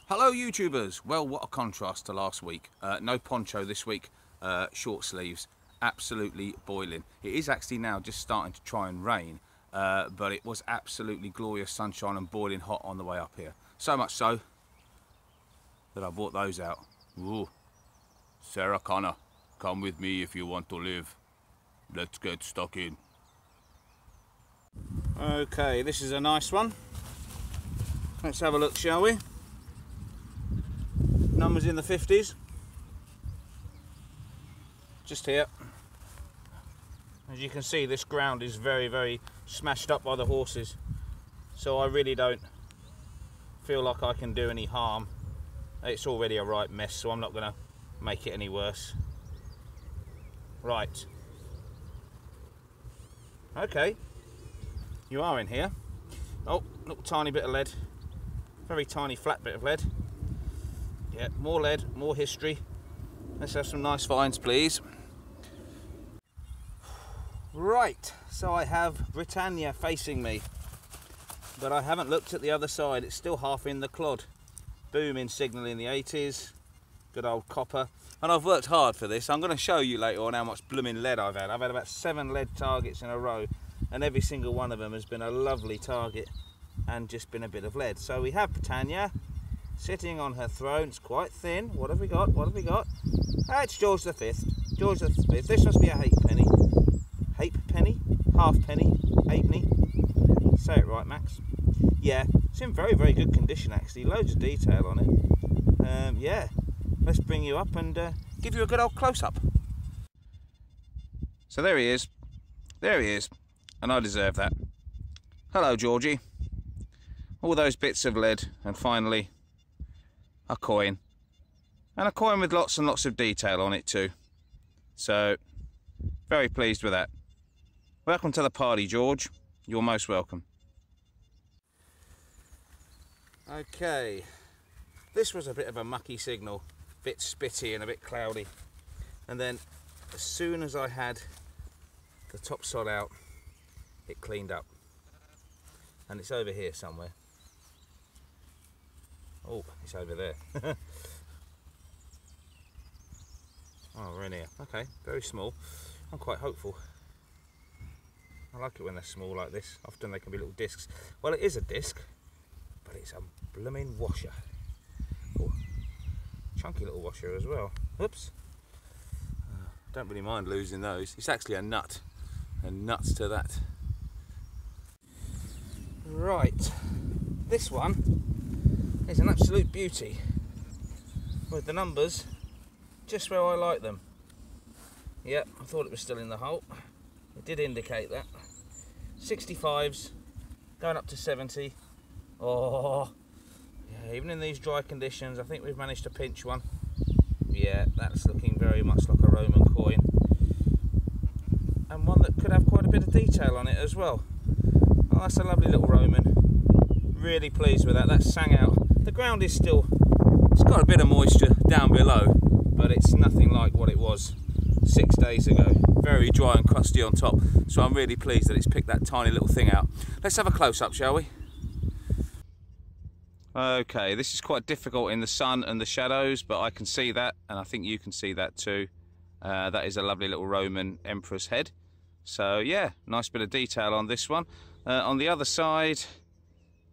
Hello YouTubers! Well, what a contrast to last week. No poncho this week, short sleeves, absolutely boiling. It is actually now just starting to try and rain, but it was absolutely glorious sunshine and boiling hot on the way up here. So much so that I brought those out. Ooh. Sarah Connor, come with me if you want to live. Let's get stuck in. Okay, this is a nice one. Let's have a look, shall we? Numbers in the 50s, just here. As you can see, this ground is very smashed up by the horses, so I really don't feel like I can do any harm. It's already a right mess, so I'm not going to make it any worse. Right, okay, you are in here. Oh, little tiny bit of lead, very tiny flat bit of lead. Yeah, more lead, more history. Let's have some nice finds, please. Right, so I have Britannia facing me, but I haven't looked at the other side. It's still half in the clod. Booming signal in the 80s, good old copper. And I've worked hard for this. I'm going to show you later on how much blooming lead I've had. I've had about 7 lead targets in a row, and every single one of them has been a lovely target and just been a bit of lead. So we have Britannia sitting on her throne. It's quite thin. What have we got? What have we got? Ah, it's George V. George V. This must be a halfpenny. Halfpenny? Halfpenny? Halfpenny? Say it right, Max. Yeah, it's in very good condition actually. Loads of detail on it. Yeah, let's bring you up and give you a good old close-up. So there he is. There he is. And I deserve that. Hello, Georgie. All those bits of lead, and finally a coin, and a coin with lots and lots of detail on it too. So very pleased with that. Welcome to the party, George. You're most welcome. Okay, this was a bit of a mucky signal, a bit spitty and a bit cloudy, and then as soon as I had the topsod out, it cleaned up, and it's over here somewhere. Oh, it's over there. Oh, we're in here. Okay, very small. I'm quite hopeful. I like it when they're small like this. Often they can be little discs. Well, it is a disc, but it's a blooming washer. Oh, chunky little washer as well. Oops. Don't really mind losing those. It's actually a nut. And nuts to that. Right. This one is an absolute beauty, with the numbers just where I like them. Yep, I thought it was still in the hole. It did indicate that. 65s, going up to 70. Oh, yeah, even in these dry conditions, I think we've managed to pinch one. Yeah, that's looking very much like a Roman coin. And one that could have quite a bit of detail on it as well. Oh, that's a lovely little Roman. Really pleased with that. That sang out. The ground is still, it's got a bit of moisture down below, but it's nothing like what it was 6 days ago. Very dry and crusty on top, so I'm really pleased that it's picked that tiny little thing out. Let's have a close-up, shall we? Okay, this is quite difficult in the sun and the shadows, but I can see that, and I think you can see that too. That is a lovely little Roman emperor's head. So yeah, nice bit of detail on this one. On the other side,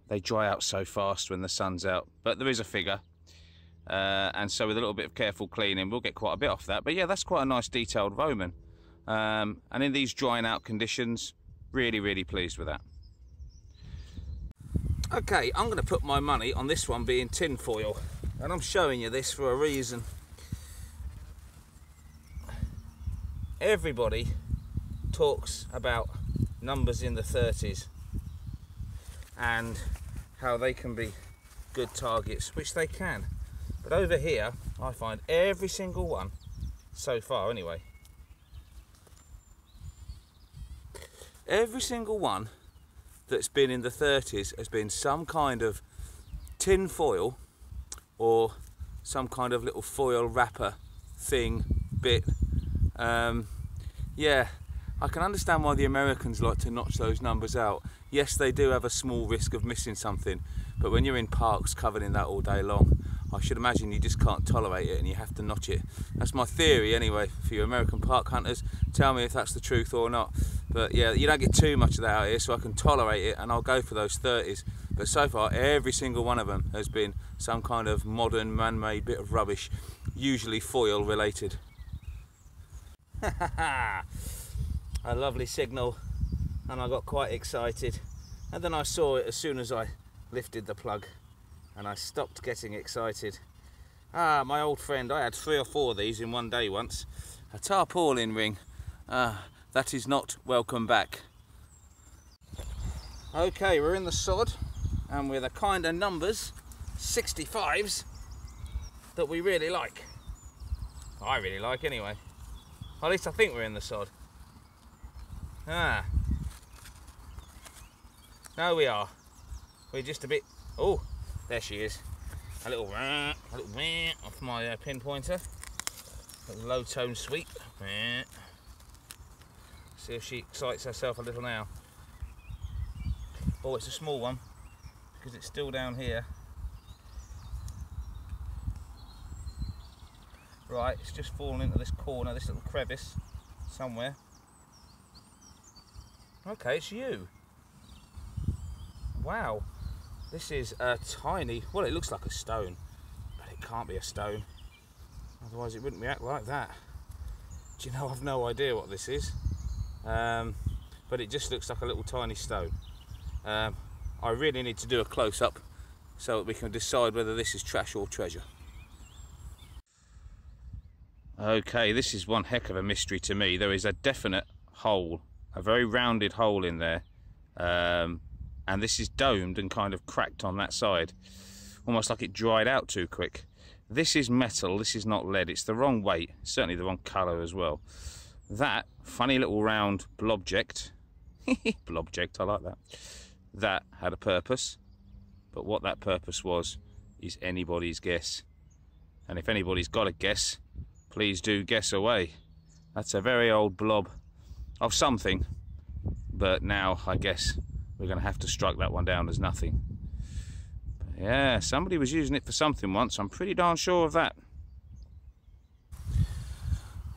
they dry out so fast when the sun's out, but there is a figure, and so with a little bit of careful cleaning we'll get quite a bit off that. But yeah, that's quite a nice detailed Roman, and in these drying out conditions, really pleased with that. Okay, I'm going to put my money on this one being tin foil, and I'm showing you this for a reason. Everybody talks about numbers in the 30s and how they can be good targets, which they can, but over here I find every single one, so far anyway, every single one that's been in the 30s has been some kind of tin foil or some kind of little foil wrapper thing, bit. Yeah, I can understand why the Americans like to notch those numbers out. Yes, they do have a small risk of missing something, but when you're in parks covered in that all day long, I should imagine you just can't tolerate it and you have to notch it. That's my theory anyway, for you American park hunters. Tell me if that's the truth or not. But yeah, you don't get too much of that out here, so I can tolerate it and I'll go for those 30s. But so far, every single one of them has been some kind of modern man-made bit of rubbish, usually foil related. A lovely signal, and I got quite excited. And then I saw it as soon as I lifted the plug, and I stopped getting excited. My old friend, I had 3 or 4 of these in one day once. A tarpaulin ring. That is not welcome back. Okay, we're in the sod, and with a kind of numbers, 65s, that we really like. I really like anyway. At least I think we're in the sod. No, we are. We're just a bit... Oh, there she is. A little off my pinpointer. A little low tone sweep. See if she excites herself a little now. Oh, it's a small one because it's still down here. Right, it's just fallen into this corner, this little crevice somewhere. Okay, it's you. Wow, this is a tiny, well, it looks like a stone, but it can't be a stone. Otherwise it wouldn't react like that. Do you know, I've no idea what this is. But it just looks like a little tiny stone. I really need to do a close-up so that we can decide whether this is trash or treasure. Okay, this is one heck of a mystery to me. There is a definite hole, a very rounded hole in there, and this is domed and kind of cracked on that side, almost like it dried out too quick. This is metal, this is not lead. It's the wrong weight, certainly the wrong colour as well. That funny little round blobject, blobject, I like that, that had a purpose, but what that purpose was is anybody's guess. And if anybody's got a guess, please do guess away. That's a very old blob of something, but now I guess we're going to have to strike that one down as nothing. But yeah, somebody was using it for something once, I'm pretty darn sure of that.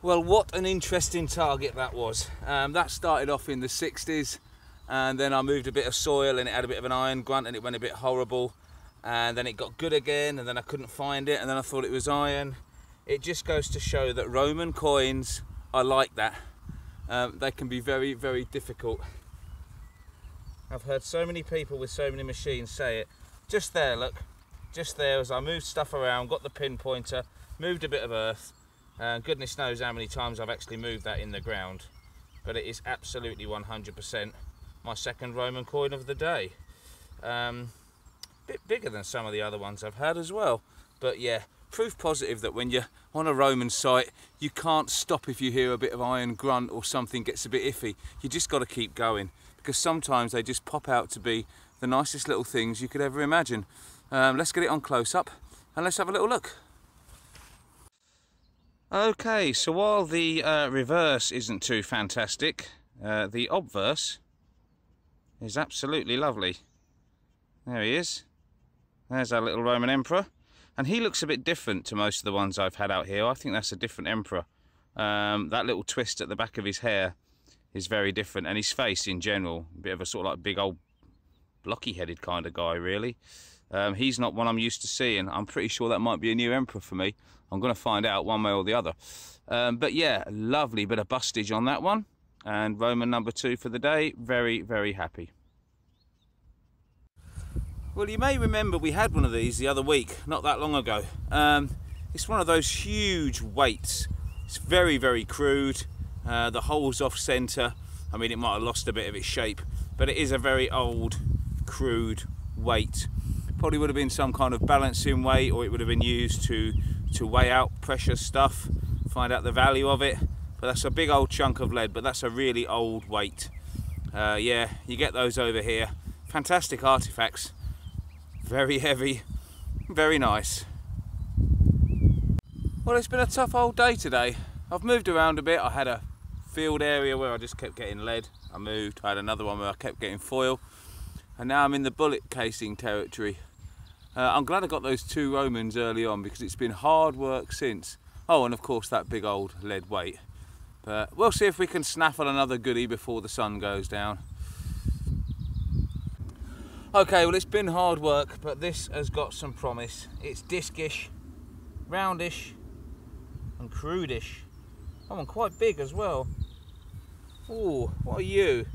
Well, what an interesting target that was. That started off in the 60s, and then I moved a bit of soil and it had a bit of an iron grunt and it went a bit horrible, and then it got good again, and then I couldn't find it, and then I thought it was iron. It just goes to show that Roman coins are like that. They can be very, very difficult. I've heard so many people with so many machines say it. Just there, look. Just there, as I moved stuff around, got the pinpointer, moved a bit of earth. Goodness knows how many times I've actually moved that in the ground. But it is absolutely 100% my second Roman coin of the day. Bit bigger than some of the other ones I've had as well. But yeah, proof positive that when you're on a Roman site, you can't stop if you hear a bit of iron grunt or something gets a bit iffy. You just got to keep going, because sometimes they just pop out to be the nicest little things you could ever imagine. Let's get it on close up and let's have a little look. Okay, so while the reverse isn't too fantastic, the obverse is absolutely lovely. There he is. There's our little Roman emperor. And he looks a bit different to most of the ones I've had out here. I think that's a different emperor. That little twist at the back of his hair is very different, and his face in general, a bit of a sort of like big old blocky-headed kind of guy, really. He's not one I'm used to seeing. I'm pretty sure that might be a new emperor for me. I'm going to find out one way or the other. But yeah, lovely bit of bustage on that one. And Roman number 2 for the day. Very, very happy. Well, you may remember we had one of these the other week, not that long ago. It's one of those huge weights. It's very, very crude. The hole's off centre. I mean, it might have lost a bit of its shape, but it is a very old, crude weight. Probably would have been some kind of balancing weight, or it would have been used to weigh out precious stuff, find out the value of it. But that's a big old chunk of lead, but that's a really old weight. Yeah, you get those over here. Fantastic artifacts. Very heavy, very nice. Well, it's been a tough old day today. I've moved around a bit. I had a field area where I just kept getting lead. I moved. I had another one where I kept getting foil. And now I'm in the bullet casing territory. I'm glad I got those 2 Romans early on because it's been hard work since. Oh, and of course that big old lead weight. But we'll see if we can snaffle another goodie before the sun goes down. Okay, well it's been hard work, but this has got some promise. It's discish, roundish and crudish. Oh, and quite big as well. Oh, what are you?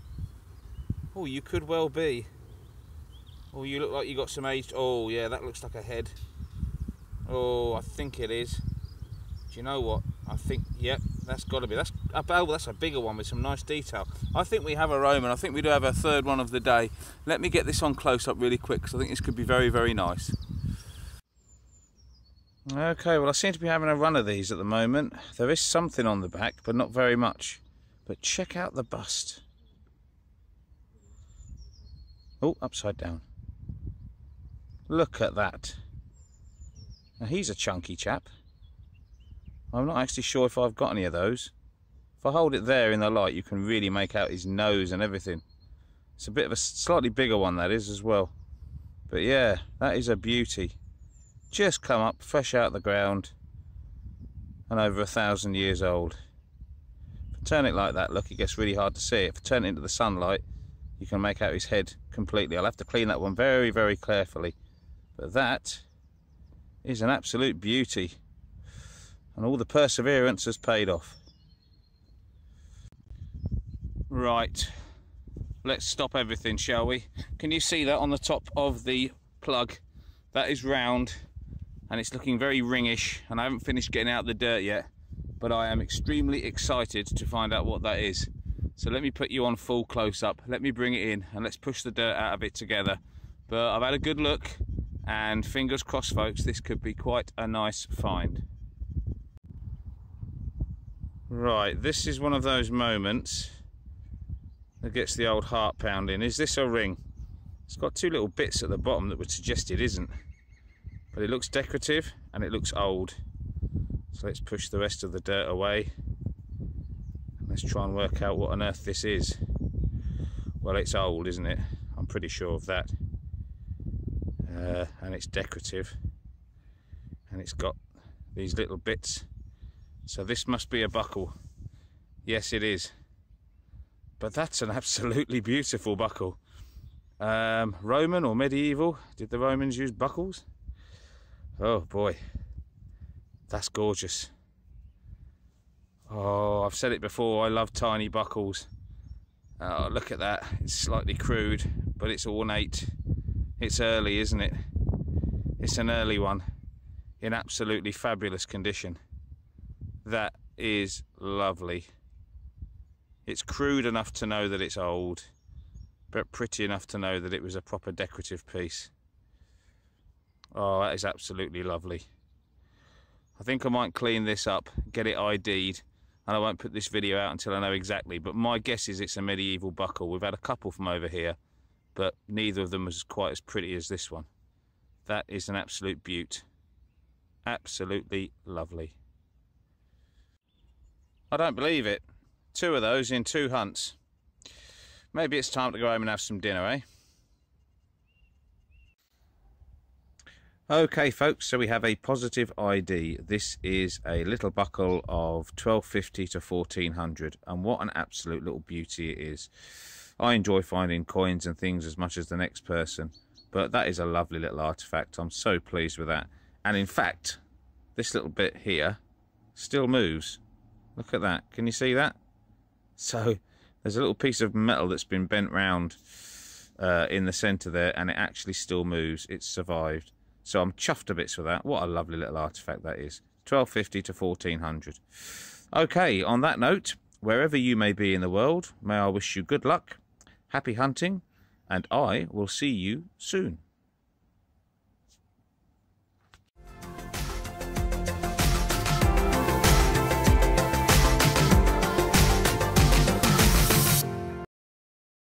Oh, you could well be. Oh, you look like you got some aged. Oh, yeah, that looks like a head. Oh, I think it is. Do you know what? I think, yep, that's got to be. That's a bigger one with some nice detail. I think we have a Roman. I think we do have a third one of the day. Let me get this on close up really quick because I think this could be very, very nice. Okay, well I seem to be having a run of these at the moment. There is something on the back, but not very much. But check out the bust. Oh, upside down. Look at that. Now he's a chunky chap. I'm not actually sure if I've got any of those. If I hold it there in the light, you can really make out his nose and everything. It's a bit of a slightly bigger one, that is, as well. But yeah, that is a beauty. Just come up, fresh out of the ground, and over 1,000 years old. If I turn it like that, look, it gets really hard to see it. If I turn it into the sunlight, you can make out his head completely. I'll have to clean that one very, very carefully. But that is an absolute beauty. And all the perseverance has paid off. Right, let's stop everything, shall we? Can you see that on the top of the plug? That is round and it's looking very ringish, and I haven't finished getting out the dirt yet, but I am extremely excited to find out what that is. So let me put you on full close-up, let me bring it in and let's push the dirt out of it together. But I've had a good look and fingers crossed, folks, this could be quite a nice find. Right, this is one of those moments that gets the old heart pounding. Is this a ring? It's got 2 little bits at the bottom that would suggest it isn't. But it looks decorative and it looks old. So let's push the rest of the dirt away. And let's try and work out what on earth this is. Well, it's old, isn't it? I'm pretty sure of that. And it's decorative. And it's got these little bits. So this must be a buckle. Yes, it is. But that's an absolutely beautiful buckle. Roman or medieval? Did the Romans use buckles? Oh boy, that's gorgeous. Oh, I've said it before, I love tiny buckles. Oh, look at that. It's slightly crude, but it's ornate. It's early, isn't it? It's an early one in absolutely fabulous condition. That is lovely. It's crude enough to know that it's old, but pretty enough to know that it was a proper decorative piece. Oh, that is absolutely lovely. I think I might clean this up, get it ID'd, and I won't put this video out until I know exactly, but my guess is it's a medieval buckle. We've had a couple from over here, but neither of them was quite as pretty as this one. That is an absolute beaut. Absolutely lovely. I don't believe it. 2 of those in 2 hunts. Maybe it's time to go home and have some dinner, eh? Okay folks, so we have a positive ID. This is a little buckle of 1250 to 1400, and what an absolute little beauty it is. I enjoy finding coins and things as much as the next person, but that is a lovely little artifact. I'm so pleased with that. And in fact, this little bit here still moves. Look at that, can you see that? So there's a little piece of metal that's been bent round in the centre there, and it actually still moves. It's survived. So I'm chuffed to bits with that. What a lovely little artifact that is. 1250 to 1400. Okay, on that note, wherever you may be in the world, may I wish you good luck, happy hunting, and I will see you soon.